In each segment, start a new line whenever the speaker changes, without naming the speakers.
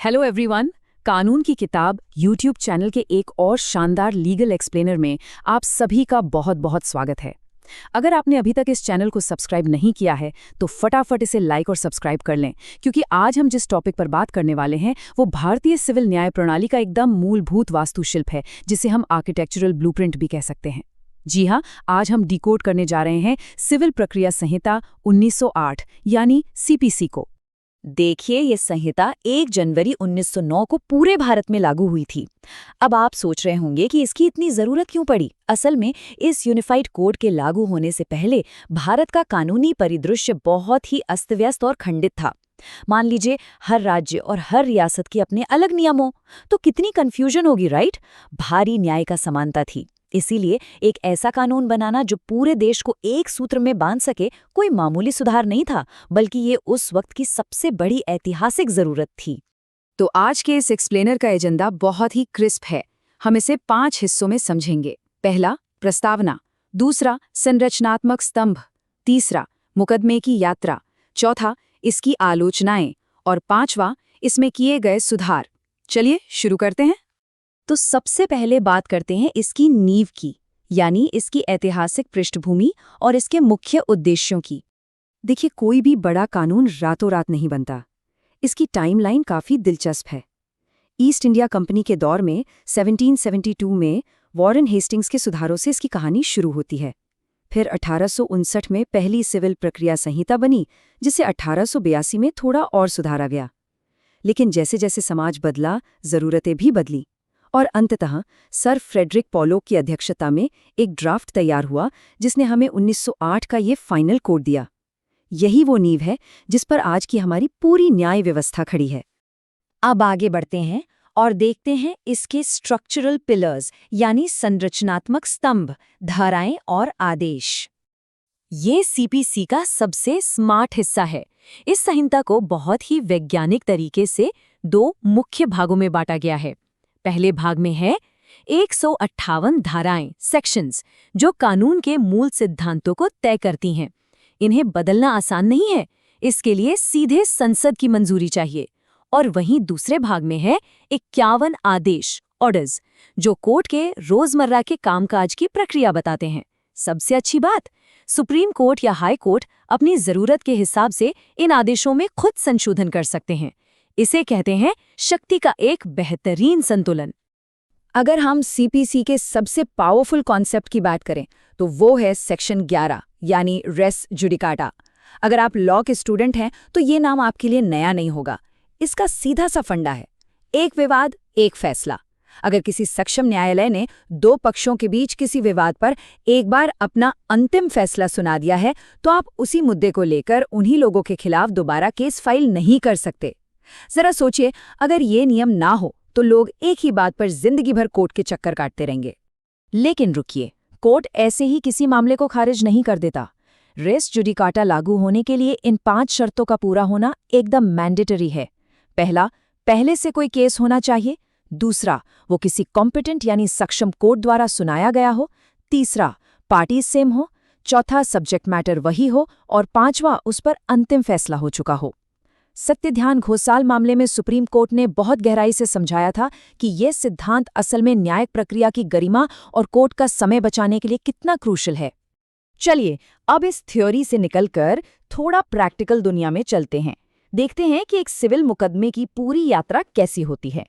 Hello everyone. कानून की किताब यूट्यूब चैनल के एक और शानदार लीगल एक्सप्लेनर में आप सभी का बहुत बहुत स्वागत है। अगर आपने अभी तक इस चैनल को सब्सक्राइब नहीं किया है तो फटाफट इसे लाइक और सब्सक्राइब कर लें, क्योंकि आज हम जिस टॉपिक पर बात करने वाले हैं वो भारतीय सिविल न्याय प्रणाली का एकदम मूलभूत वास्तुशिल्प है, जिसे हम आर्किटेक्चरल ब्लूप्रिंट भी कह सकते हैं। जी हाँ, आज हम डिकोड करने जा रहे हैं सिविल प्रक्रिया संहिता 1908 यानी सीपीसी को।
देखिए, ये संहिता 1 जनवरी 1909 को पूरे भारत में लागू हुई थी। अब आप सोच रहे होंगे कि इसकी इतनी ज़रूरत क्यों पड़ी। असल में इस यूनिफाइड कोड के लागू होने से पहले भारत का कानूनी परिदृश्य बहुत ही अस्त-व्यस्त और खंडित था। मान लीजिए, हर राज्य और हर रियासत के अपने अलग नियमों, तो कितनी कन्फ्यूजन होगी, राइट? भारी न्याय का समानता थी। इसीलिए एक ऐसा कानून बनाना जो पूरे देश को एक सूत्र में बांध सके कोई मामूली सुधार नहीं था, बल्कि ये उस वक्त की सबसे बड़ी ऐतिहासिक जरूरत थी।
तो आज के इस एक्सप्लेनर का एजेंडा बहुत ही क्रिस्प है। हम इसे 5 हिस्सों में समझेंगे। पहला, प्रस्तावना। दूसरा, संरचनात्मक स्तंभ। तीसरा, मुकदमे की यात्रा। चौथा, इसकी आलोचनाएं। और पांचवा, इसमें किए गए सुधार। चलिए शुरू करते हैं।
तो सबसे पहले बात करते हैं इसकी नींव की, यानी इसकी ऐतिहासिक पृष्ठभूमि और इसके मुख्य उद्देश्यों की।
देखिए, कोई भी बड़ा कानून रातों रात नहीं बनता। इसकी टाइमलाइन काफी दिलचस्प है। ईस्ट इंडिया कंपनी के दौर में 1772 में वॉरेन हेस्टिंग्स के सुधारों से इसकी कहानी शुरू होती है। फिर 1859 में पहली सिविल प्रक्रिया संहिता बनी, जिसे 1882 में थोड़ा और सुधारा गया। लेकिन जैसे जैसे समाज बदला, जरूरतें भी बदली, और अंततः सर फ्रेडरिक पॉलोक की अध्यक्षता में एक ड्राफ्ट तैयार हुआ, जिसने हमें 1908 का ये फाइनल कोड दिया। यही वो नींव है जिस पर आज की हमारी पूरी न्याय व्यवस्था खड़ी है।
अब आगे बढ़ते हैं और देखते हैं इसके स्ट्रक्चरल पिलर्स, यानी संरचनात्मक स्तंभ, धाराएं और आदेश। ये सीपीसी का सबसे स्मार्ट हिस्सा है। इस संहिता को बहुत ही वैज्ञानिक तरीके से 2 मुख्य भागों में बांटा गया है। पहले भाग में है 158 धाराएं, सेक्शंस, जो कानून के मूल सिद्धांतों को तय करती हैं। इन्हें बदलना आसान नहीं है, इसके लिए सीधे संसद की मंजूरी चाहिए। और वहीं दूसरे भाग में है 51 आदेश, ऑर्डर्स, जो कोर्ट के रोजमर्रा के कामकाज की प्रक्रिया बताते हैं। सबसे अच्छी बात, सुप्रीम कोर्ट या हाई कोर्ट अपनी जरूरत के हिसाब से इन आदेशों में खुद संशोधन कर सकते हैं। इसे कहते हैं शक्ति का एक बेहतरीन संतुलन।
अगर हम सीपीसी के सबसे पावरफुल कॉन्सेप्ट की बात करें तो वो है सेक्शन 11 यानी रेस जुडिकाटा। अगर आप लॉ के स्टूडेंट हैं तो ये नाम आपके लिए नया नहीं होगा। इसका सीधा सा फंडा है, एक विवाद एक फैसला। अगर किसी सक्षम न्यायालय ने 2 पक्षों के बीच किसी विवाद पर एक बार अपना अंतिम फैसला सुना दिया है, तो आप उसी मुद्दे को लेकर उन्हीं लोगों के खिलाफ दोबारा केस फाइल नहीं कर सकते। जरा सोचिए, अगर ये नियम ना हो तो लोग एक ही बात पर जिंदगी भर कोर्ट के चक्कर काटते रहेंगे।
लेकिन रुकिए, कोर्ट ऐसे ही किसी मामले को खारिज नहीं कर देता। रेस जुडिकाटा लागू होने के लिए इन 5 शर्तों का पूरा होना एकदम मैंडेटरी है। पहला, पहले से कोई केस होना चाहिए। दूसरा, वो किसी कॉम्पिटेंट यानी सक्षम कोर्ट द्वारा सुनाया गया हो। तीसरा, पार्टीज सेम हो। चौथा, सब्जेक्ट मैटर वही हो। और पांचवा, उस पर अंतिम फैसला हो चुका हो। सत्यध्यान घोसाल मामले में सुप्रीम कोर्ट ने बहुत गहराई से समझाया था कि यह सिद्धांत असल में न्यायिक प्रक्रिया की गरिमा और कोर्ट का समय बचाने के लिए कितना क्रूशल है। चलिए, अब इस थ्योरी से निकलकर थोड़ा प्रैक्टिकल दुनिया में चलते हैं। देखते हैं कि एक सिविल मुकदमे की पूरी यात्रा कैसी होती है।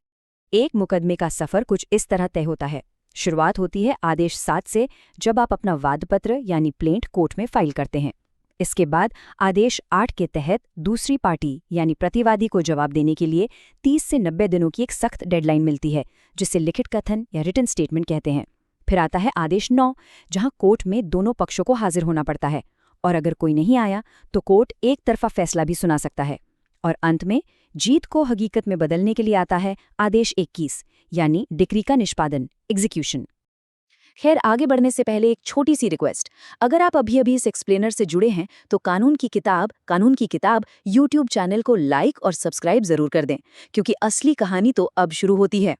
एक मुकदमे का सफर कुछ इस तरह तय होता है। शुरुआत होती है आदेश 7 से, जब आप अपना वादपत्र यानी प्लेंट कोर्ट में फाइल करते हैं। इसके बाद आदेश 8 के तहत दूसरी पार्टी यानी प्रतिवादी को जवाब देने के लिए 30 से 90 दिनों की एक सख्त डेडलाइन मिलती है, जिसे लिखित कथन या रिटन स्टेटमेंट कहते हैं। फिर आता है आदेश 9, जहां कोर्ट में दोनों पक्षों को हाजिर होना पड़ता है, और अगर कोई नहीं आया तो कोर्ट एक तरफा फैसला भी सुना सकता है। और अंत में जीत को हकीकत में बदलने के लिए आता है आदेश 21, यानी डिक्री का निष्पादन, एग्जीक्यूशन। खैर, आगे बढ़ने से पहले एक छोटी सी रिक्वेस्ट। अगर आप अभी इस एक्सप्लेनर से जुड़े हैं तो कानून की किताब यूट्यूब चैनल को लाइक और सब्सक्राइब जरूर कर दें, क्योंकि असली कहानी तो अब शुरू होती है।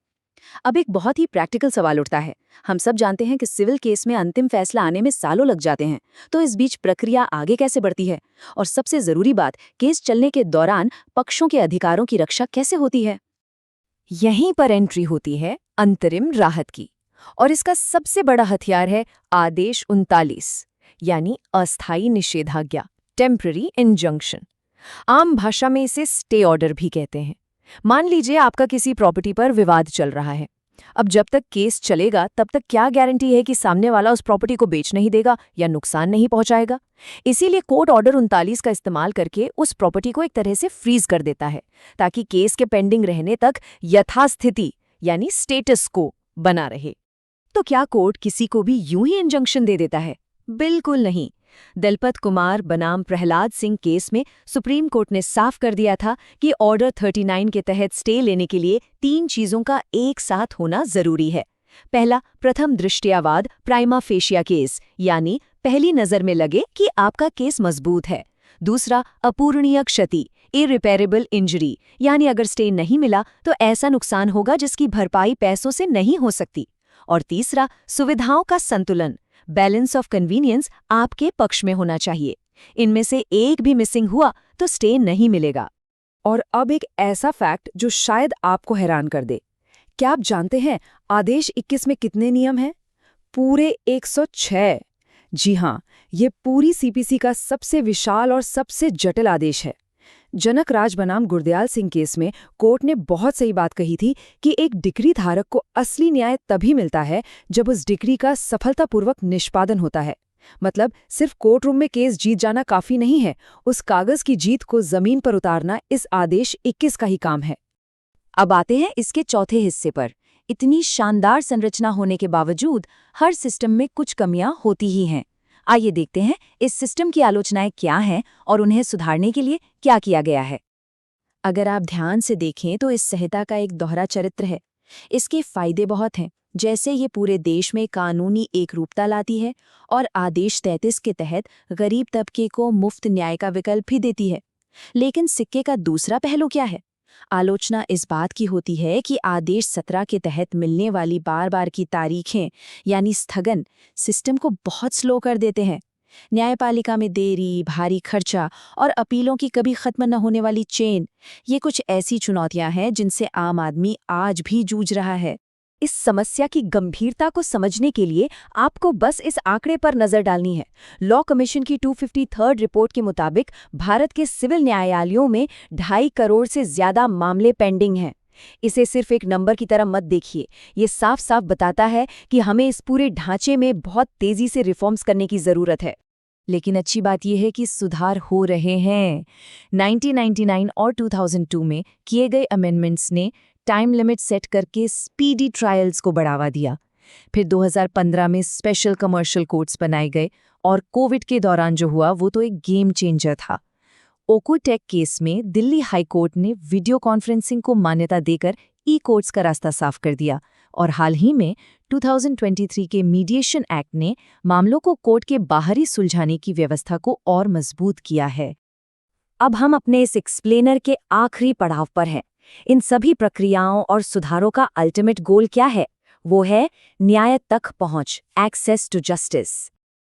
अब एक बहुत ही प्रैक्टिकल सवाल उठता है। हम सब जानते हैं कि सिविल केस में अंतिम फैसला आने में सालों लग जाते हैं, तो इस बीच प्रक्रिया आगे कैसे बढ़ती है? और सबसे जरूरी बात, केस चलने के दौरान पक्षों के अधिकारों की रक्षा कैसे होती है? यहीं पर एंट्री होती है अंतरिम राहत की, और इसका सबसे बड़ा हथियार है आदेश 39, यानी अस्थायी निषेधाज्ञा, टेम्पररी इंजंक्शन। आम भाषा में इसे स्टे ऑर्डर भी कहते हैं। मान लीजिए आपका किसी प्रॉपर्टी पर विवाद चल रहा है। अब जब तक केस चलेगा तब तक क्या गारंटी है कि सामने वाला उस प्रॉपर्टी को बेच नहीं देगा या नुकसान नहीं पहुंचाएगा। इसीलिए कोर्ट ऑर्डर 39 का इस्तेमाल करके उस प्रॉपर्टी को एक तरह से फ्रीज कर देता है, ताकि केस के पेंडिंग रहने तक यथास्थिति यानी स्टेटस को बना रहे। तो क्या कोर्ट किसी को भी यूं ही इंजंक्शन दे देता है? बिल्कुल नहीं। दलपत कुमार बनाम प्रहलाद सिंह केस में सुप्रीम कोर्ट ने साफ कर दिया था कि ऑर्डर 39 के तहत स्टे लेने के लिए 3 चीजों का एक साथ होना जरूरी है। पहला, प्रथम दृष्टयावाद प्राइमा फेशिया केस, यानी पहली नजर में लगे कि आपका केस मजबूत है। दूसरा, अपूरणीय क्षति इरिपेरेबल इंजरी, यानी अगर स्टे नहीं मिला तो ऐसा नुकसान होगा जिसकी भरपाई पैसों से नहीं हो सकती। और तीसरा, सुविधाओं का संतुलन बैलेंस ऑफ कन्वीनियंस आपके पक्ष में होना चाहिए। इनमें से एक भी मिसिंग हुआ तो स्टे नहीं मिलेगा।
और अब एक ऐसा फैक्ट जो शायद आपको हैरान कर दे। क्या आप जानते हैं आदेश 21 में कितने नियम हैं? पूरे 106। जी हाँ, ये पूरी सीपीसी का सबसे विशाल और सबसे जटिल आदेश है। जनक राज बनाम गुरदयाल सिंह केस में कोर्ट ने बहुत सही बात कही थी कि एक डिक्री धारक को असली न्याय तभी मिलता है जब उस डिक्री का सफलतापूर्वक निष्पादन होता है। मतलब सिर्फ कोर्ट रूम में केस जीत जाना काफी नहीं है, उस कागज की जीत को जमीन पर उतारना इस आदेश 21 का ही काम है।
अब आते हैं इसके चौथे हिस्से पर। इतनी शानदार संरचना होने के बावजूद हर सिस्टम में कुछ कमियां होती ही हैं। आइए देखते हैं इस सिस्टम की आलोचनाएं क्या हैं और उन्हें सुधारने के लिए क्या किया गया है। अगर आप ध्यान से देखें तो इस संहिता का एक दोहरा चरित्र है। इसके फायदे बहुत हैं, जैसे ये पूरे देश में कानूनी एकरूपता लाती है और आदेश 33 के तहत गरीब तबके को मुफ्त न्याय का विकल्प भी देती है। लेकिन सिक्के का दूसरा पहलू क्या है? आलोचना इस बात की होती है कि आदेश 17 के तहत मिलने वाली बार बार की तारीखें यानी स्थगन सिस्टम को बहुत स्लो कर देते हैं। न्यायपालिका में देरी, भारी खर्चा और अपीलों की कभी खत्म न होने वाली चेन, ये कुछ ऐसी चुनौतियां हैं जिनसे आम आदमी आज भी जूझ रहा है। इस समस्या की गंभीरता को समझने के लिए आपको बस इस आंकड़े पर नजर डालनी है। लॉ कमीशन की 253 रिपोर्ट के मुताबिक भारत के सिविल न्यायालयों में 2.5 करोड़ से ज्यादा मामले पेंडिंग हैं। इसे सिर्फ एक नंबर की तरह मत देखिए, ये साफ साफ बताता है कि हमें इस पूरे ढांचे में बहुत तेजी से रिफॉर्म्स करने की जरूरत है। लेकिन अच्छी बात यह है कि सुधार हो रहे हैं। 1999 और 2002 में किए गए अमेंडमेंट्स ने टाइम लिमिट सेट करके स्पीडी ट्रायल्स को बढ़ावा दिया। फिर 2015 में स्पेशल कमर्शियल कोर्ट्स बनाए गए और कोविड के दौरान जो हुआ वो तो एक गेम चेंजर था। ओकोटेक केस में दिल्ली हाई कोर्ट ने वीडियो कॉन्फ्रेंसिंग को मान्यता देकर ई कोर्ट्स का रास्ता साफ कर दिया और हाल ही में 2023 के मीडिएशन एक्ट ने मामलों को कोर्ट के बाहर ही सुलझाने की व्यवस्था को और मजबूत किया है। अब हम अपने इस एक्सप्लेनर के आखिरी पड़ाव पर हैं। इन सभी प्रक्रियाओं और सुधारों का अल्टीमेट गोल क्या है? वो है न्याय तक पहुंच, access to justice.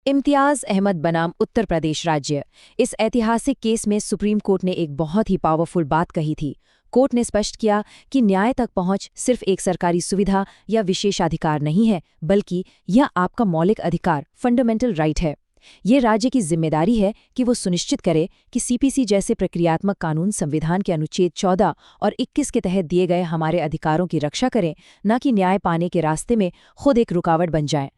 Imtiaz Ahmed बनाम उत्तर प्रदेश राज्य। इस ऐतिहासिक केस में सुप्रीम कोर्ट ने एक बहुत ही पावरफुल बात कही थी। कोर्ट ने स्पष्ट किया कि न्याय तक पहुंच सिर्फ एक सरकारी सुविधा या विशेषाधिकार नहीं है, बल्कि यह आपका मौलिक अधिकार, फंडामेंटल राइट है। ये राज्य की जिम्मेदारी है कि वो सुनिश्चित करे कि सीपीसी जैसे प्रक्रियात्मक कानून संविधान के अनुच्छेद 14 और 21 के तहत दिए गए हमारे अधिकारों की रक्षा करें, न कि न्याय पाने के रास्ते में खुद एक रुकावट बन जाए।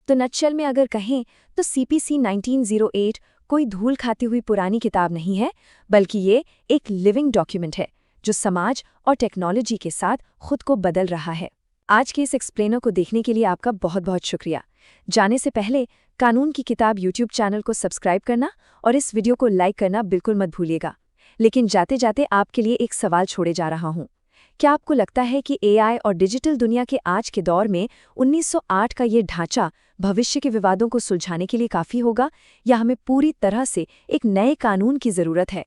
तो नटशल में अगर कहें तो सीपीसी 1908 कोई धूल खाती हुई पुरानी किताब नहीं है, बल्कि ये एक लिविंग डॉक्यूमेंट है जो समाज और टेक्नोलॉजी के साथ खुद को बदल रहा है। आज के इस एक्सप्लेनर को देखने के लिए आपका बहुत बहुत शुक्रिया। जाने से पहले कानून की किताब यूट्यूब चैनल को सब्सक्राइब करना और इस वीडियो को लाइक करना बिल्कुल मत भूलिएगा। लेकिन जाते जाते आपके लिए एक सवाल छोड़े जा रहा हूँ। क्या आपको लगता है कि एआई और डिजिटल दुनिया के आज के दौर में 1908 का ये ढांचा भविष्य के विवादों को सुलझाने के लिए काफ़ी होगा, या हमें पूरी तरह से एक नए कानून की ज़रूरत है?